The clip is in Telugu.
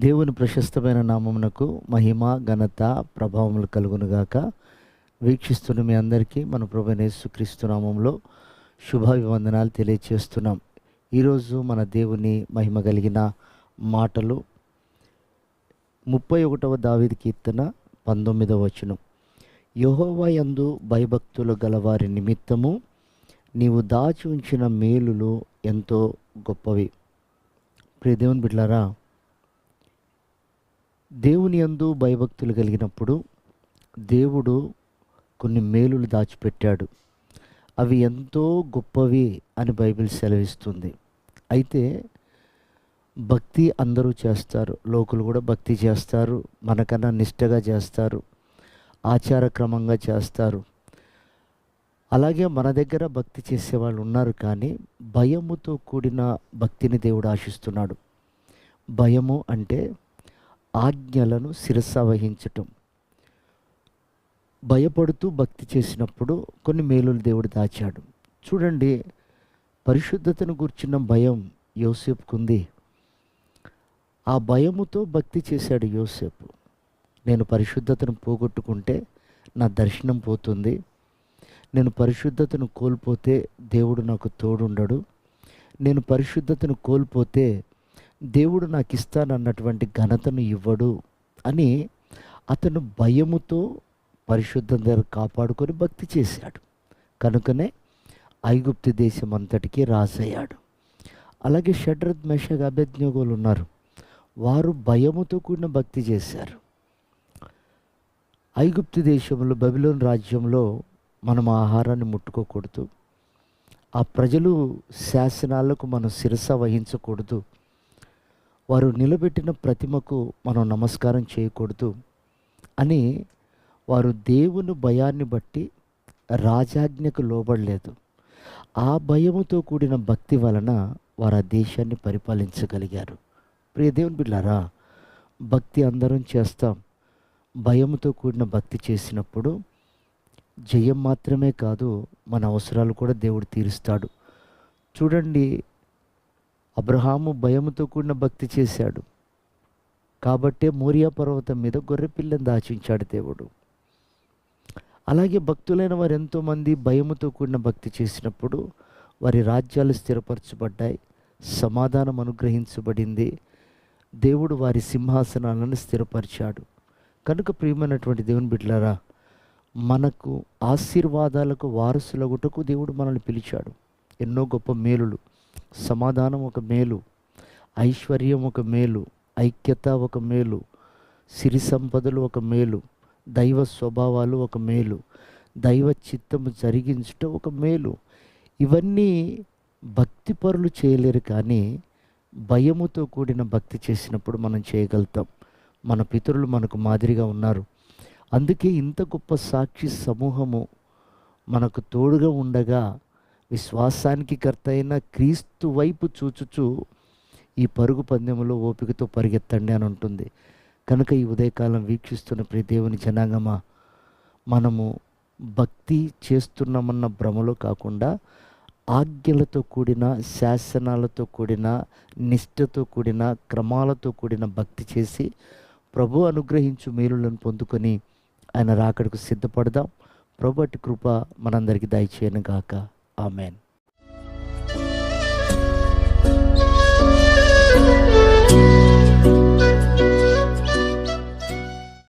దేవుని ప్రశస్తమైన నామమునకు మహిమ ఘనత ప్రభావములు కలుగునుగాక. వీక్షిస్తున్న మీ అందరికీ మన ప్రభువైన యేసుక్రీస్తు నామములో శుభాభివందనాలు తెలియచేస్తున్నాం. ఈరోజు మన దేవుని మహిమ కలిగిన మాటలు 31వ దావీదు కీర్తన 19వ వచనం. యెహోవా యందు భయభక్తులు గలవారి నిమిత్తము నీవు దాచి ఉంచిన మేలులు ఎంతో గొప్పవి. ప్రియ దేవుని బిడ్డలారా, దేవుని యందు భయభక్తులు కలిగినప్పుడు దేవుడు కొన్ని మేలులు దాచిపెట్టాడు. అవి ఎంతో గొప్పవి అని బైబిల్ సెలవిస్తుంది. అయితే భక్తి అందరూ చేస్తారు, లోకులు కూడా భక్తి చేస్తారు, మనకన్నా నిష్టగా చేస్తారు, ఆచారక్రమంగా చేస్తారు. అలాగే మన దగ్గర భక్తి చేసేవాళ్ళు ఉన్నారు, కానీ భయముతో కూడిన భక్తిని దేవుడు ఆశిస్తున్నాడు. భయము అంటే ఆజ్ఞలను శిరస వహించటం. భయపడుతూ భక్తి చేసినప్పుడు కొన్ని మేలులు దేవుడు దాచాడు. చూడండి, పరిశుద్ధతను గూర్చిన భయం యోసేపుకుంది. ఆ భయముతో భక్తి చేశాడు యోసేపు. నేను పరిశుద్ధతను పోగొట్టుకుంటే నా దర్శనం పోతుంది, నేను పరిశుద్ధతను కోల్పోతే దేవుడు నాకు తోడుండడు, నేను పరిశుద్ధతను కోల్పోతే దేవుడు నాకు ఇస్తానన్నటువంటి ఘనతను ఇవ్వడు అని అతను భయముతో పరిశుద్ధం దగ్గర కాపాడుకొని భక్తి చేశాడు. కనుకనే ఐగుప్తు దేశం అంతటికీ రాజయ్యాడు. అలాగే షడ్రక్ మెషక్ అబేద్నెగోలు ఉన్నారు. వారు భయముతో కూడిన భక్తి చేశారు. ఐగుప్తు దేశంలో, బబిలోన్ రాజ్యంలో మనం ఆహారాన్ని ముట్టుకోకూడదు, ఆ ప్రజలు శాసనాలకు మనం శిరస వహించకూడదు, వారు నిలబెట్టిన ప్రతిమకు మనం నమస్కారం చేయకూడదు అని వారు దేవుని భయాన్ని బట్టి రాజాజ్ఞకు లోబడలేదు. ఆ భయముతో కూడిన భక్తి వలన వారు ఆ దేశాన్ని పరిపాలించగలిగారు. ప్రియ దేవుని బిడ్డలారా, భక్తి అందరం చేస్తాం. భయముతో కూడిన భక్తి చేసినప్పుడు జయం మాత్రమే కాదు, మన అవసరాలు కూడా దేవుడు తీరుస్తాడు. చూడండి, అబ్రహాము భయముతో కూడిన భక్తి చేశాడు కాబట్టే మోరియా పర్వతం మీద గొర్రెపిల్లని దాచించాడు దేవుడు. అలాగే భక్తులైన వారు ఎంతోమంది భయముతో కూడిన భక్తి చేసినప్పుడు వారి రాజ్యాలు స్థిరపరచబడ్డాయి, సమాధానం అనుగ్రహించబడింది, దేవుడు వారి సింహాసనాలను స్థిరపరిచాడు. కనుక ప్రియమైనటువంటి దేవుని బిడ్డలారా, మనకు ఆశీర్వాదాలకు వారసులగుటకు దేవుడు మనల్ని పిలిచాడు. ఎన్నో గొప్ప మేలులు, సమాధానం ఒక మేలు, ఐశ్వర్యం ఒక మేలు, ఐక్యత ఒక మేలు, సిరి సంపదలు ఒక మేలు, దైవ స్వభావాలు ఒక మేలు, దైవ చిత్తము జరిగించటం ఒక మేలు. ఇవన్నీ భక్తిపరులు చేయలేరు, కానీ భయముతో కూడిన భక్తి చేసినప్పుడు మనం చేయగలుగుతాం. మన పితరులు మనకు మాదిరిగా ఉన్నారు. అందుకే ఇంత గొప్ప సాక్షి సమూహము మనకు తోడుగా ఉండగా విశ్వాసానికి కర్త అయిన క్రీస్తు వైపు చూచుచూ ఈ పరుగు పందెంలో ఓపికతో పరిగెత్తండి అని ఉంటుంది. కనుక ఈ ఉదయకాలం వీక్షిస్తున్న ప్రియ దేవుని జనాంగమా, మనము భక్తి చేస్తున్నామన్న భ్రమలో కాకుండా ఆజ్ఞలతో కూడిన, శాసనాలతో కూడిన, నిష్ఠతో కూడిన, క్రమాలతో కూడిన భక్తి చేసి ప్రభు అనుగ్రహించు మేలులను పొందుకొని ఆయన రాకడకు సిద్ధపడదాం. ప్రభు అట్టి కృప మనందరికీ దయచేయను గాక. ఆమెన్.